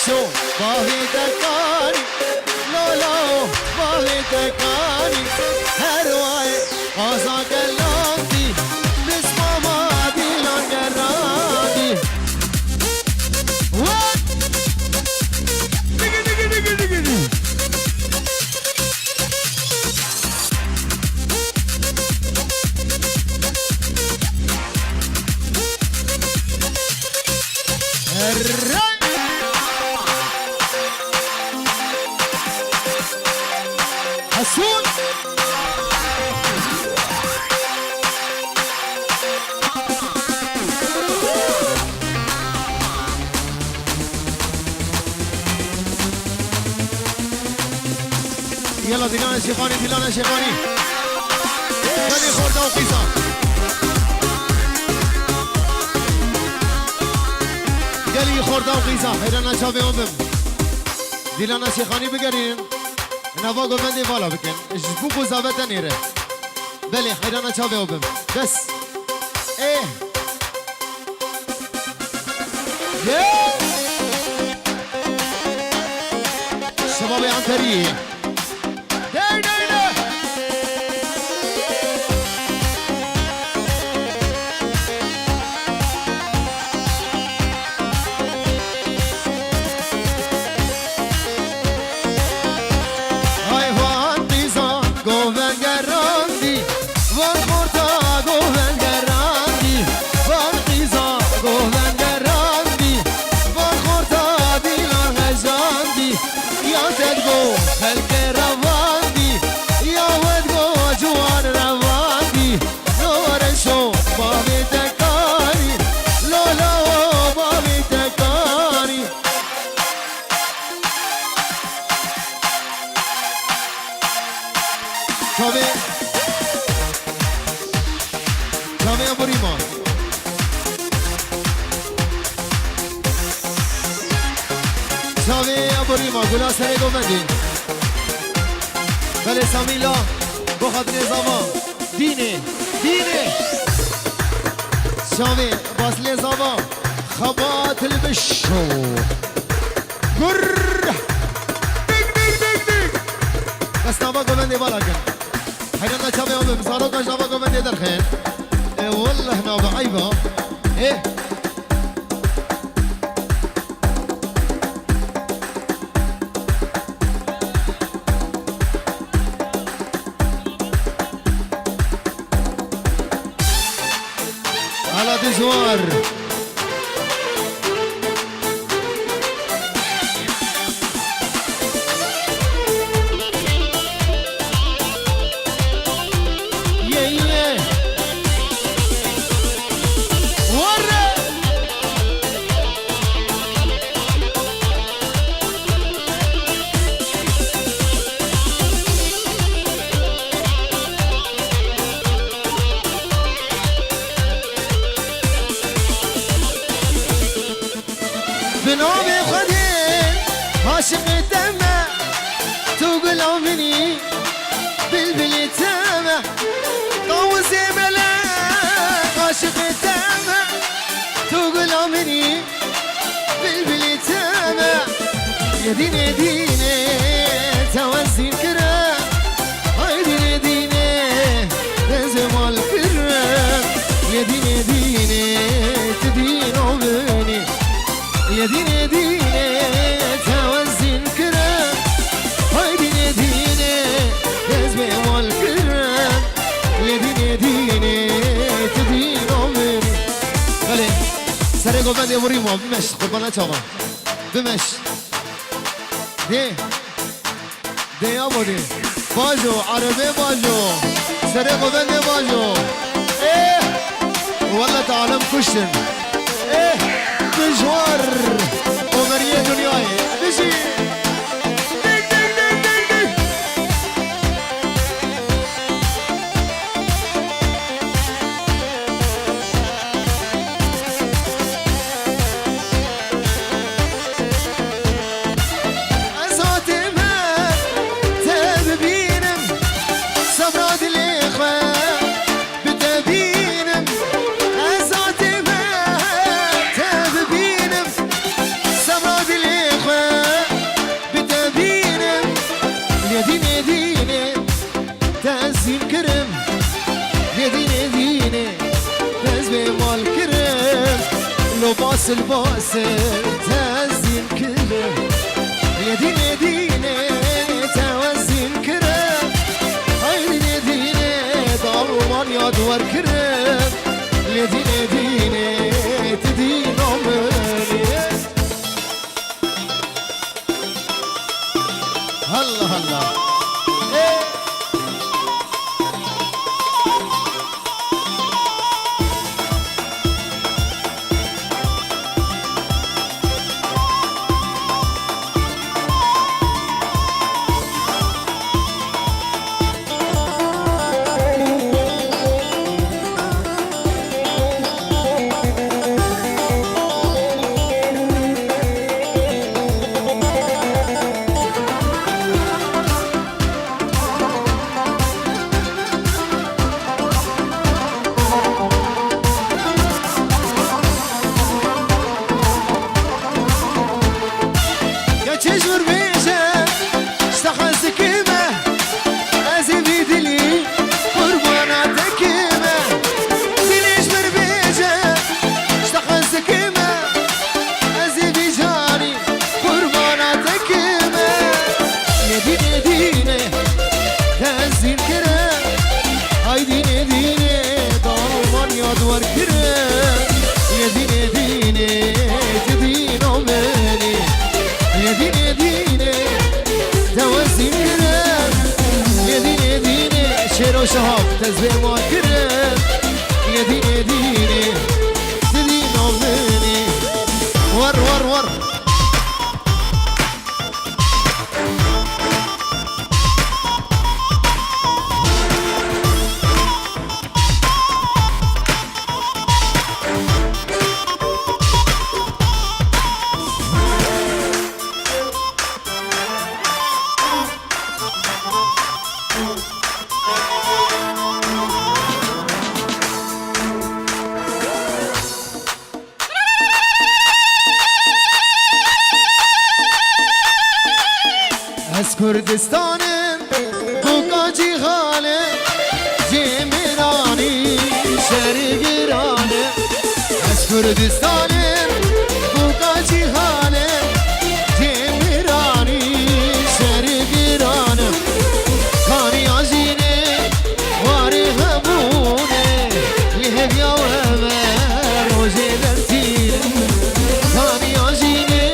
شو باهي دكاني لولو باهي دكاني هرواي قازا قلبي بسمه ما دي لانقرادي وات دقي دقي دقي دقي دقي حسون يلا ديلانا شيخاني ديلانا شيخاني خلي خورده وقيصه قالي خورده وقيصه هيرانا شافي امم ديلانا شيخاني بقرين نوا گوندی بالا بکن جبو بزاوت نیره بله خیرانا چاوه اوبم بس اه شباب عنتری دی دی دی گلا سر گومدی بله سامیلا بخاطر زمان دینه شاوی باصل زمان خبات البشو گر دگ بس نابا گومدی بالا کن حیران نچاوی هم بزارو کش نابا گومدی در خیر والله نابا عیبا زوار بنومي خدي عاشق الدمع تقول عمري بالبلي تامع طوزي ملاك عاشق الدمع تقول عمري بالبلي تامع يا ديني ديني توزي كرام هاي ديني ديني لازم الكرام يا ديني ديني تدين عمري يا ديني ديني توزن كرام هاي ديني ديني لازمي والكرام يا ديني ديني تدين عمري خلي سرقوا بندي مريمو بمش قربانا چاوا بمش دي ابو دي باجو عربي باجو سرقوا بندي باجو ايه والله تعلم كشن ايه مشوار عمرية دنياي بشي لو باس الباس تهزين كله يديني ديني توزين كرم هاي ديني ضرمان يا دور كرم يديني ديني تدين عمري هلا هلا شهاب تزوي ما كرم يديني ديني تدين عمري ور ور ور كردستانم بوكا جيهانم جيمراني شرقرانم از كردستانم بوكا جيهانم جيمراني شرقرانم كاني عزيني واري هموني لهب يا ومر وزيدرتيني كاني عزيني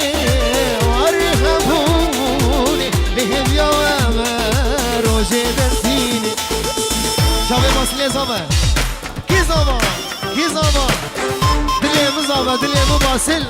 واري هموني لهم يا أمر وجدرتيني شابي مسلي زبا كي زبا كي زبا دلي مزابا دلي مباسل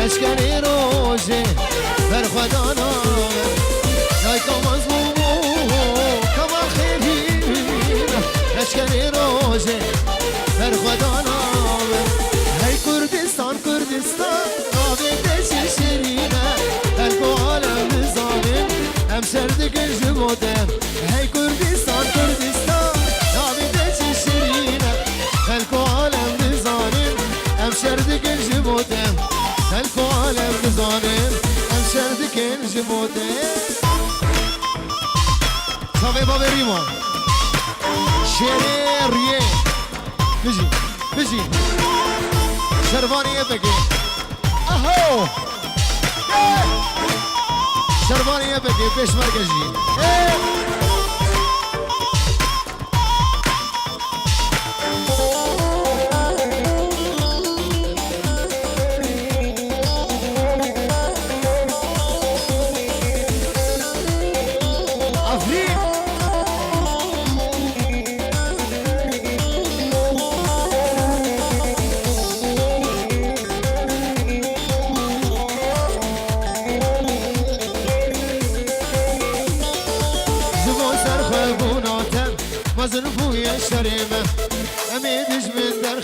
لشکری روزه بر خدا نامه نایکا مظلومو کما خیلی لشکری روزه بر خدا نامه هی کردستان کردستان نامه شیرینه هلکو عالم ظالم هم سردگن جمودم هی کردستان کردستان نامه شیرینه هلکو عالم ظالم هم سردگن جمودم هلكو عالم بظالم انشردك الجمودة صافي بابي ريمان شريريه بيجي بيجي شرباني يبكي اهو شرباني يبكي بيش مركزي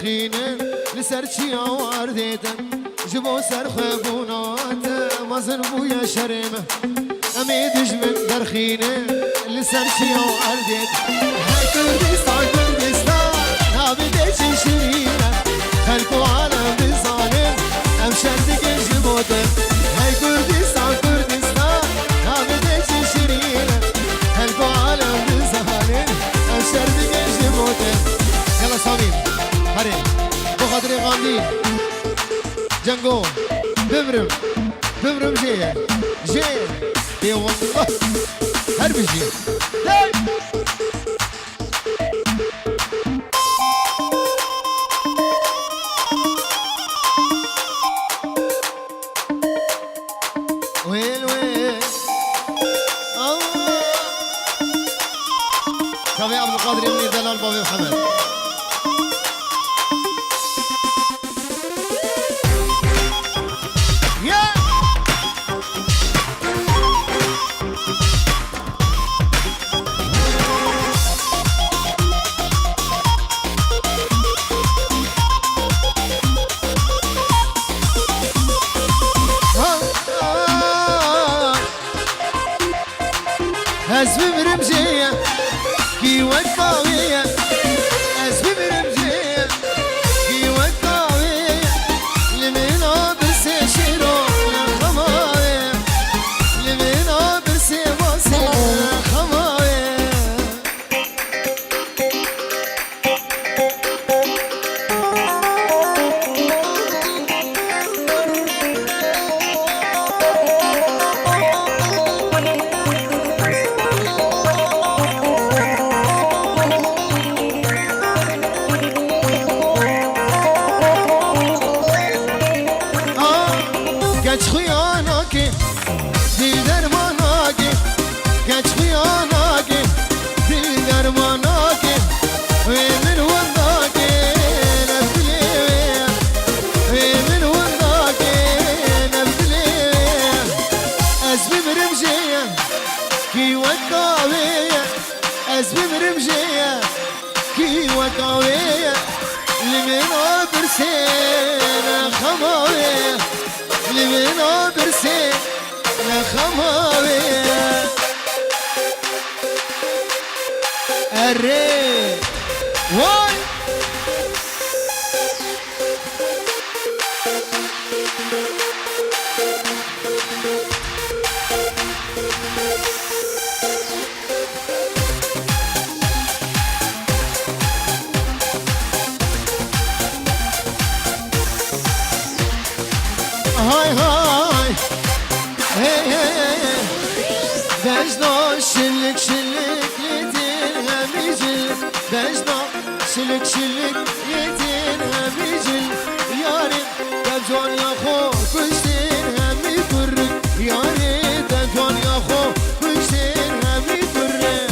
درخينة لسرشي وارديتا جبو سرخ بونات مازن بويا شرمة أميدج من درخينة لسرشي وارديتا هاي كردستان كردستان نابدش شرينة خلقو عالم بظالم أمشردك جبوتا هاي كردستان كردستان نابدش شرينة خلقو عالم بظالم أمشردك جبوتا يلا صميم هري بخاطري غاندي جنگو بمرم بمرم جيه جيه يا والله هرب جيه وين وين الله صبي عبد القادر يمني دلال بابي محمد أزبي برمجية كي وقاوية أزبي برمجية كي وقاوية لمن برسي شيرو لخماوية لمن برسي بوسي لخماوية گچ خیانا که دل درمانا که گچ خیانا که دل درمانا که و من وندا که نبدلی و من وندا که نبدلی از بمرم جیه کی وقاویه از بمرم جیه کی وقاویه لمن برسين خماوية لمن برسين خماوية الري واي هاي هاي هي هي بجنا شلك شلك يدين هميجل بجنا شلك شلك يدين هميجل ياري دجون يا خو كشتين همي فرق ياري دجون يا خو كشتين همي فرق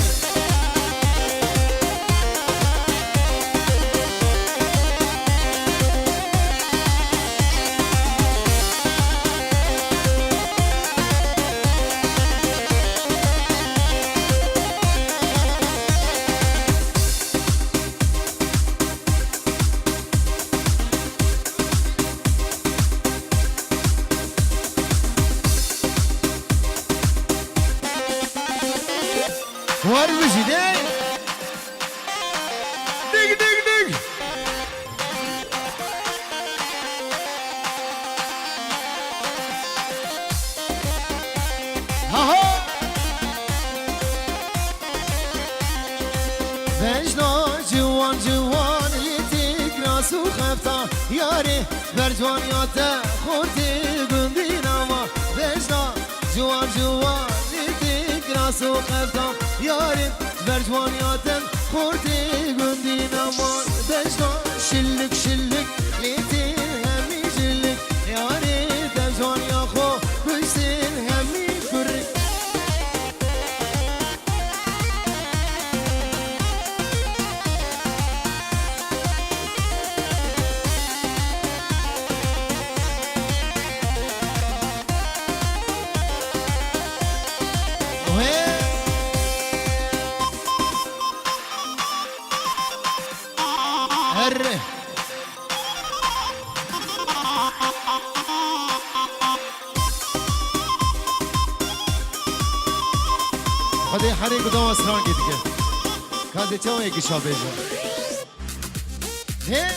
What was he doing? Dig, dig, dig. Ha ha. Vejna civan civan litik rasu khafta yare berjwan yata khurti gundin ama vejna civan civan litik rasu khafta يارم برجوان ياتم خورتي قندي نمان بجنا شلك شلك ليتين همي جلك ياري برجوان ياخو بجتين همي فرق هره خدي حريق ودوم اسران كده كادي تشوي يجي شابيجا هي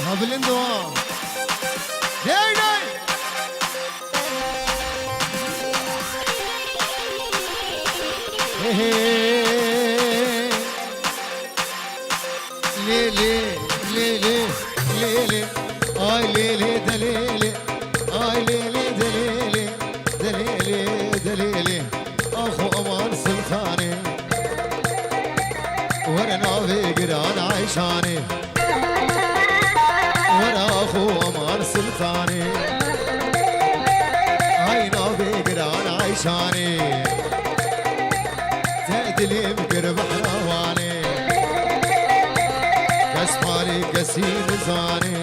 هابلندو داي داي لي لي لي لي لي لي اي لي لي دليلي اي لي لي دليلي دليلي دليلي اخو امان سلطاني ورنا في قران عيشاني ورا اخو امان سلطاني هاي نوبي قران عيشاني تأدلي مقرب حرواني كسفالي كسيم زاني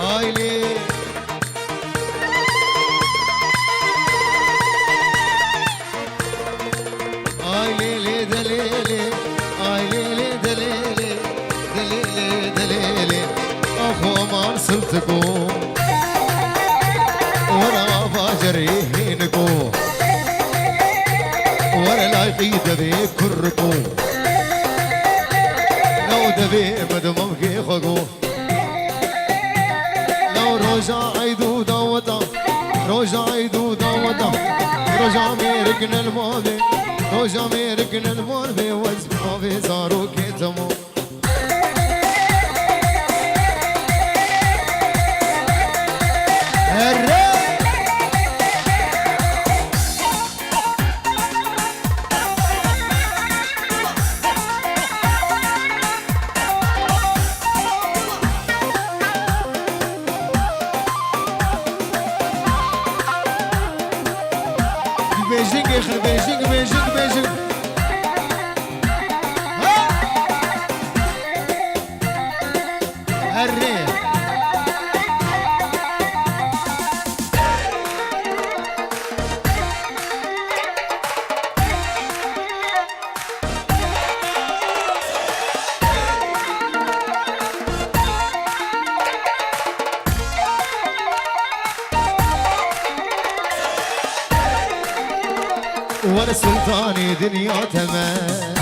هاي لي هاي لي دليلي هاي لي دليلي دليلي دليلي اخو امان صرتكو ورا فاجر يهينكو ورا لايقي دبي كركو لو دبي مدمم كي خقو لو روجا عيدو داوتا روجا عيدو داوتا روجا ميركن الماضي روجا ميركن الماضي وزبا في زارو كيتمو بيجينج يخرب بيجينج بيجينج بيجينج هري وانا سلطاني دنيا تمام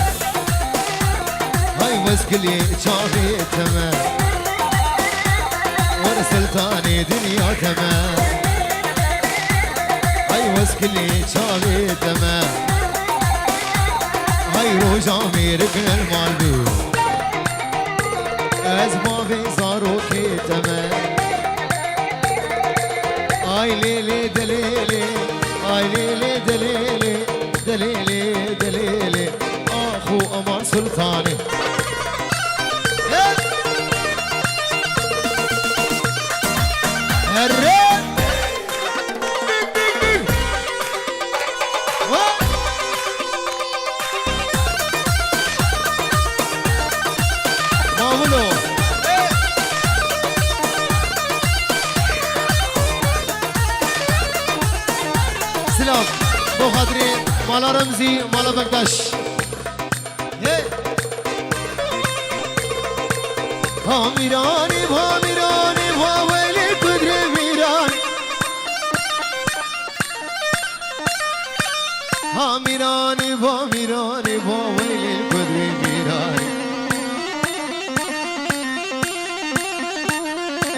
هاي مسكلي شافي تمام وانا سلطاني دنيا تمام هاي مسكلي شافي تمام هاي روجامي ركن المالبي ازمافي صاروخي تمام هاي ليلي دليلي هاي ليلي دليلي دليلي دليلي اخو امان سلطاني الريت ماولو سلام بو خاطري مالا رمزي مالا بكداش هاميراني هاميراني هاويلي قدري ميراني هاميراني هاميراني هاويلي قدري ميراني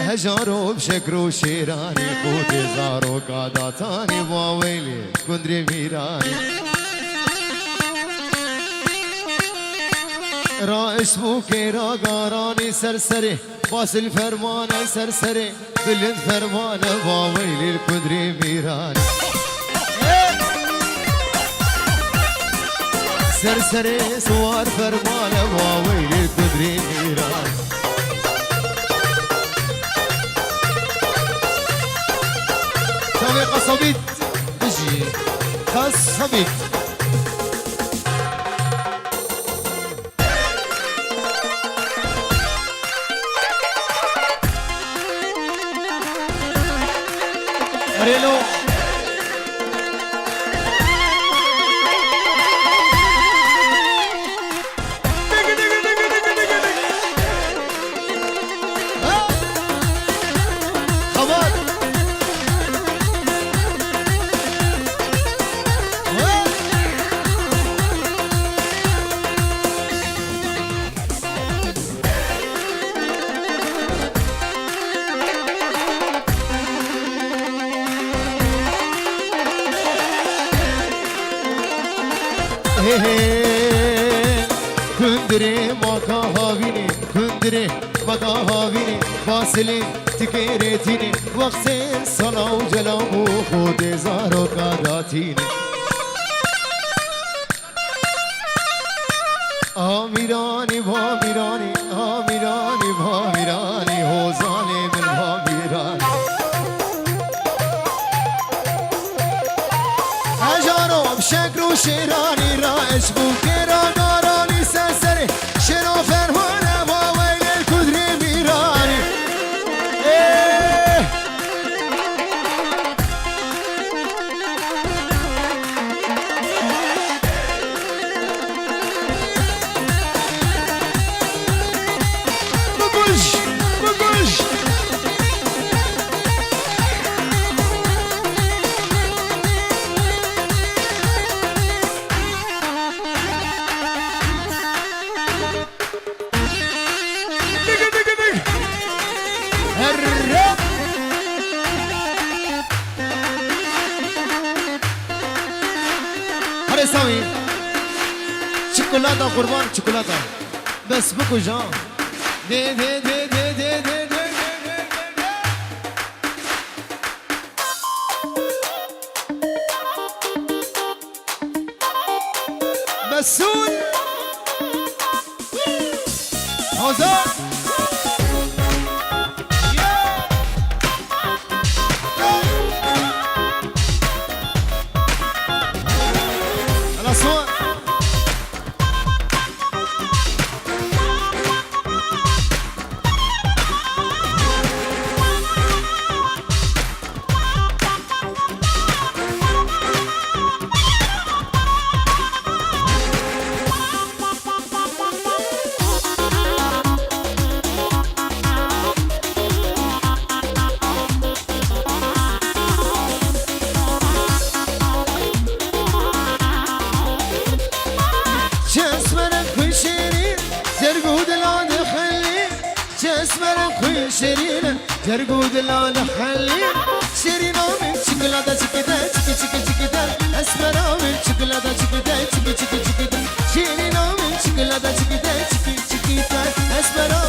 هجارو بشكرو شيراني خوتي زارو قاداتاني هاويلي قدري ميراني را اسمو که را گارانی سرسره باس الفرمان سرسره بلند فرمان با ویل القدری میرانی سرسره سوار فرمان با ویل القدری میرانی صبيت بجي خاص صبيت ريلو كندري ماكا هاويني كندري ماكا هاويني فاصلي تكيرتيني وقت صلاة وجلام وخود زارو كاداتيني آميراني باميراني آميراني باميراني هو ظالم الباميراني أجارو بشكر وشيراني رائش بوكيرا ناراني سنسري شنو فرهونة وويل الكدري ميراني إيه بقولش بقولش الرب هري سامي شوكولاتة قربان شوكولاتة بس بكو جان دي دي دي دي دي دي دي بسون هوزا شيرين جرقود لا نحلي شيرين من شوكولاتة شكدا شكي شكي شكدا اسمر من شوكولاتة شكدا شكي شكي شكدا شيرين من شوكولاتة شكدا شكي شكي اسمر